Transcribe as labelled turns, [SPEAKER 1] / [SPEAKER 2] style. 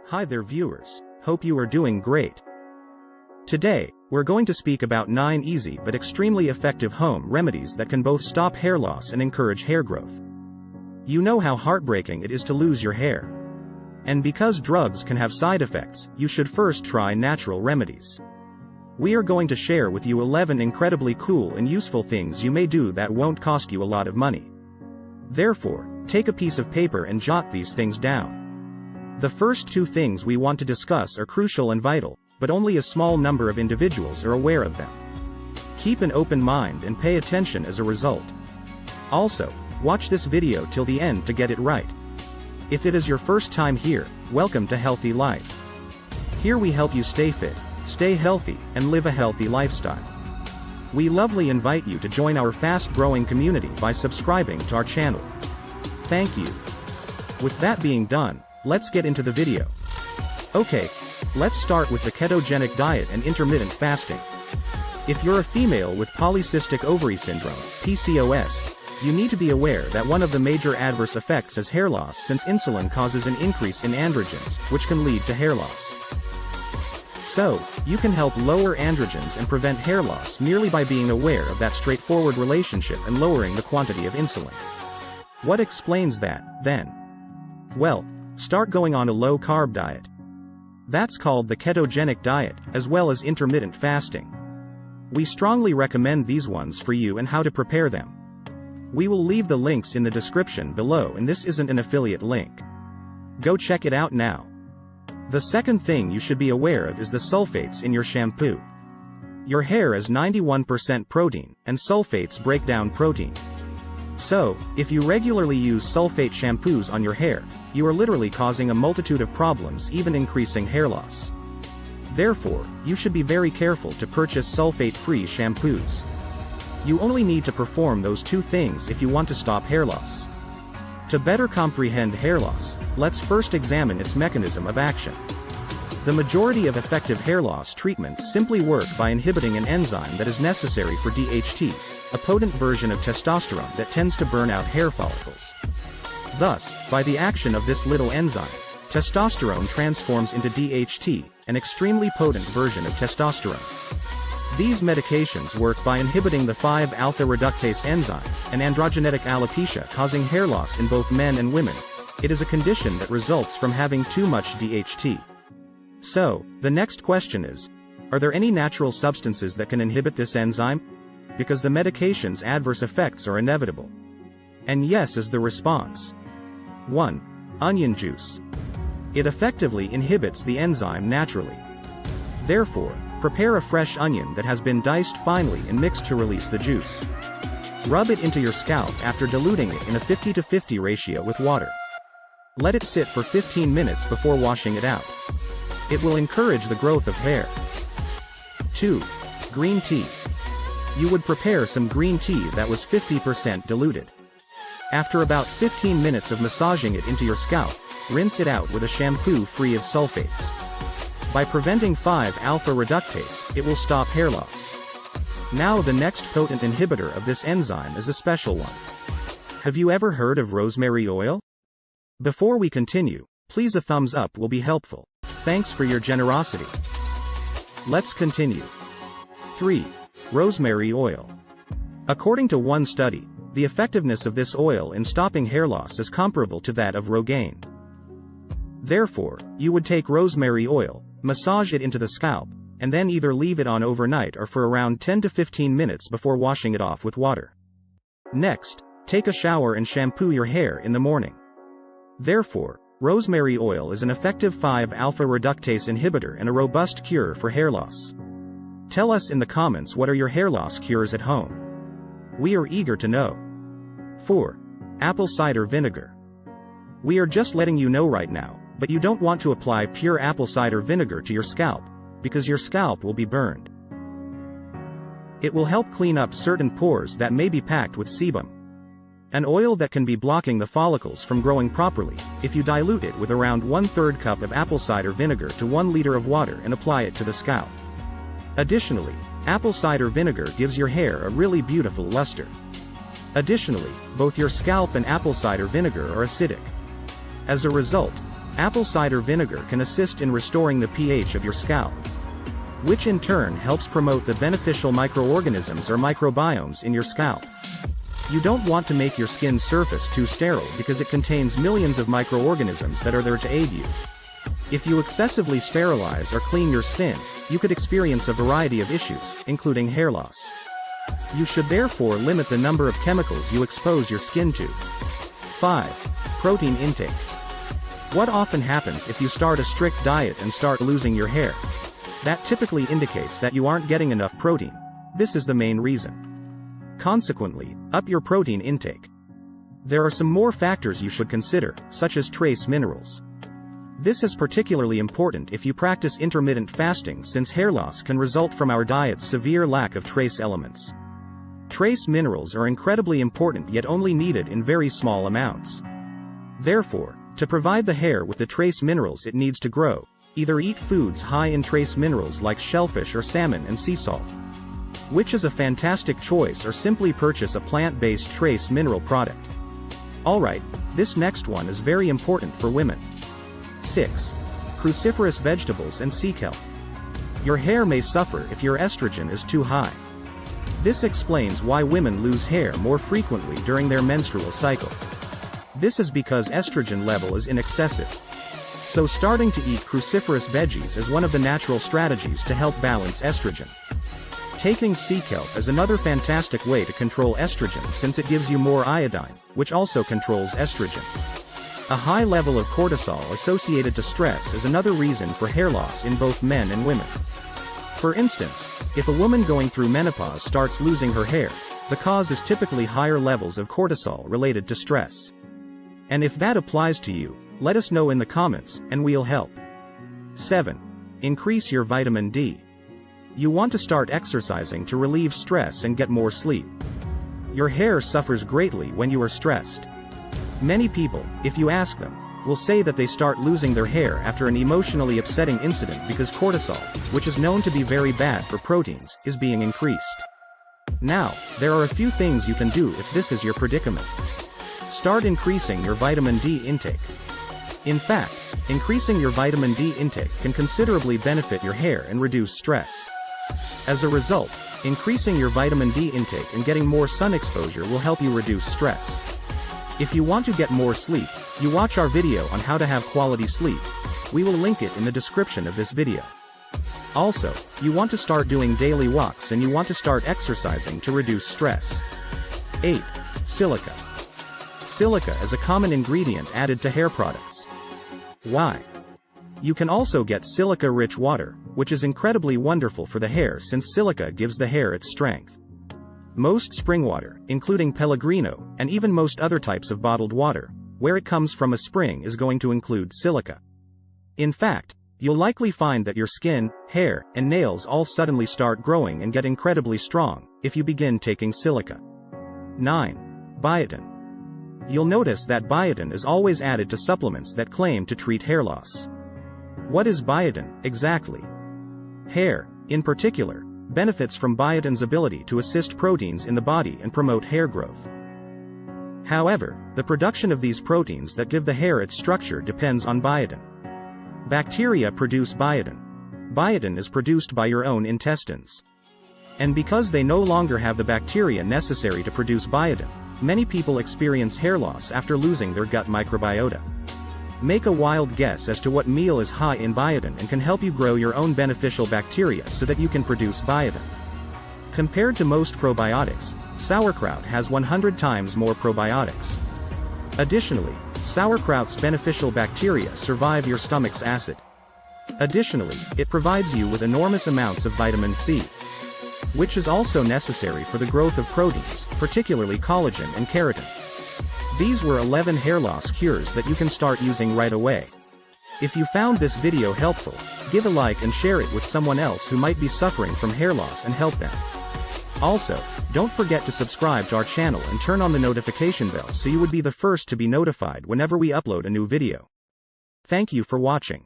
[SPEAKER 1] Hi there viewers, hope you are doing great. Today, we're going to speak about 9 easy but extremely effective home remedies that can both stop hair loss and encourage hair growth. You know how heartbreaking it is to lose your hair. And because drugs can have side effects, you should first try natural remedies. We are going to share with you 11 incredibly cool and useful things you may do that won't cost you a lot of money. Therefore, take a piece of paper and jot these things down. The first 2 things we want to discuss are crucial and vital, but only a small number of individuals are aware of them. Keep an open mind and pay attention as a result. Also, watch this video till the end to get it right. If it is your first time here, welcome to Healthy Life. Here we help you stay fit, stay healthy, and live a healthy lifestyle. We lovingly invite you to join our fast-growing community by subscribing to our channel. Thank you. With that being done, let's get into the video. Okay, let's start with the ketogenic diet and intermittent fasting. If you're a female with polycystic ovary syndrome, PCOS, you need to be aware that one of the major adverse effects is hair loss, since insulin causes an increase in androgens, which can lead to hair loss. So, you can help lower androgens and prevent hair loss merely by being aware of that straightforward relationship and lowering the quantity of insulin. What explains that, then? Well, start going on a low-carb diet. That's called the ketogenic diet, as well as intermittent fasting. We strongly recommend these ones for you and how to prepare them. We will leave the links in the description below, and this isn't an affiliate link. Go check it out now. The second thing you should be aware of is the sulfates in your shampoo. Your hair is 91% protein, and sulfates break down protein. So, if you regularly use sulfate shampoos on your hair, you are literally causing a multitude of problems, even increasing hair loss. Therefore, you should be very careful to purchase sulfate-free shampoos. You only need to perform those 2 things if you want to stop hair loss. To better comprehend hair loss, let's first examine its mechanism of action. The majority of effective hair loss treatments simply work by inhibiting an enzyme that is necessary for DHT, a potent version of testosterone that tends to burn out hair follicles. Thus, by the action of this little enzyme, testosterone transforms into DHT, an extremely potent version of testosterone. These medications work by inhibiting the 5-alpha reductase enzyme, an androgenetic alopecia causing hair loss in both men and women. It is a condition that results from having too much DHT. So, the next question is, are there any natural substances that can inhibit this enzyme? Because the medication's adverse effects are inevitable. And yes is the response. 1. Onion juice. It effectively inhibits the enzyme naturally. Therefore, prepare a fresh onion that has been diced finely and mixed to release the juice. Rub it into your scalp after diluting it in a 50-50 ratio with water. Let it sit for 15 minutes before washing it out. It will encourage the growth of hair. 2. Green tea. You would prepare some green tea that was 50% diluted. After about 15 minutes of massaging it into your scalp, rinse it out with a shampoo free of sulfates. By preventing 5-alpha reductase, it will stop hair loss. Now the next potent inhibitor of this enzyme is a special one. Have you ever heard of rosemary oil? Before we continue, please a thumbs up will be helpful. Thanks for your generosity. Let's continue. 3. Rosemary oil. According to one study, the effectiveness of this oil in stopping hair loss is comparable to that of Rogaine. Therefore, you would take rosemary oil, massage it into the scalp, and then either leave it on overnight or for around 10 to 15 minutes before washing it off with water. Next, take a shower and shampoo your hair in the morning. Therefore, rosemary oil is an effective 5-alpha reductase inhibitor and a robust cure for hair loss. Tell us in the comments what are your hair loss cures at home. We are eager to know. 4. Apple cider vinegar. We are just letting you know right now, but you don't want to apply pure apple cider vinegar to your scalp, because your scalp will be burned. It will help clean up certain pores that may be packed with sebum, an oil that can be blocking the follicles from growing properly, if you dilute it with around 1/3 cup of apple cider vinegar to 1 liter of water and apply it to the scalp. Additionally, apple cider vinegar gives your hair a really beautiful luster. Additionally, both your scalp and apple cider vinegar are acidic. As a result, Apple cider vinegar can assist in restoring the pH of your scalp, which in turn helps promote the beneficial microorganisms or microbiomes in your scalp. You don't want to make your skin's surface too sterile because it contains millions of microorganisms that are there to aid you. If you excessively sterilize or clean your skin, you could experience a variety of issues, including hair loss. You should therefore limit the number of chemicals you expose your skin to. 5. Protein intake. What often happens if you start a strict diet and start losing your hair? That typically indicates that you aren't getting enough protein. This is the main reason. Consequently, up your protein intake. There are some more factors you should consider, such as trace minerals. This is particularly important if you practice intermittent fasting, since hair loss can result from our diet's severe lack of trace elements. Trace minerals are incredibly important yet only needed in very small amounts. Therefore, to provide the hair with the trace minerals it needs to grow, either eat foods high in trace minerals like shellfish or salmon and sea salt, which is a fantastic choice, or simply purchase a plant-based trace mineral product. Alright, this next one is very important for women. 6. Cruciferous vegetables and sea kelp. Your hair may suffer if your estrogen is too high. This explains why women lose hair more frequently during their menstrual cycle. This is because estrogen level is excessive. So starting to eat cruciferous veggies is one of the natural strategies to help balance estrogen. Taking sea kelp is another fantastic way to control estrogen, since it gives you more iodine, which also controls estrogen. A high level of cortisol associated to stress is another reason for hair loss in both men and women. For instance, if a woman going through menopause starts losing her hair, the cause is typically higher levels of cortisol related to stress. And if that applies to you, let us know in the comments, and we'll help. 7. Increase your vitamin D. You want to start exercising to relieve stress and get more sleep. Your hair suffers greatly when you are stressed. Many people, if you ask them, will say that they start losing their hair after an emotionally upsetting incident because cortisol, which is known to be very bad for proteins, is being increased. Now, there are a few things you can do if this is your predicament. Start increasing your vitamin D intake. In fact, increasing your vitamin D intake can considerably benefit your hair and reduce stress. As a result, increasing your vitamin D intake and getting more sun exposure will help you reduce stress. If you want to get more sleep, you watch our video on how to have quality sleep. We will link it in the description of this video. Also, you want to start doing daily walks and you want to start exercising to reduce stress. 8. Silica. Silica is a common ingredient added to hair products. Why? You can also get silica-rich water, which is incredibly wonderful for the hair since silica gives the hair its strength. Most spring water, including Pellegrino, and even most other types of bottled water, where it comes from a spring, is going to include silica. In fact, you'll likely find that your skin, hair, and nails all suddenly start growing and get incredibly strong if you begin taking silica. 9. Biotin. You'll notice that biotin is always added to supplements that claim to treat hair loss. What is biotin, exactly? Hair, in particular, benefits from biotin's ability to assist proteins in the body and promote hair growth. However, the production of these proteins that give the hair its structure depends on biotin. Bacteria produce biotin. Biotin is produced by your own intestines. And because they no longer have the bacteria necessary to produce biotin, many people experience hair loss after losing their gut microbiota. Make a wild guess as to what meal is high in biotin and can help you grow your own beneficial bacteria so that you can produce biotin. Compared to most probiotics, sauerkraut has 100 times more probiotics. Additionally, sauerkraut's beneficial bacteria survive your stomach's acid. Additionally, it provides you with enormous amounts of vitamin C, which is also necessary for the growth of proteins, particularly collagen and keratin. These were 11 hair loss cures that you can start using right away. If you found this video helpful, give a like and share it with someone else who might be suffering from hair loss and help them. Also, don't forget to subscribe to our channel and turn on the notification bell so you would be the first to be notified whenever we upload a new video. Thank you for watching.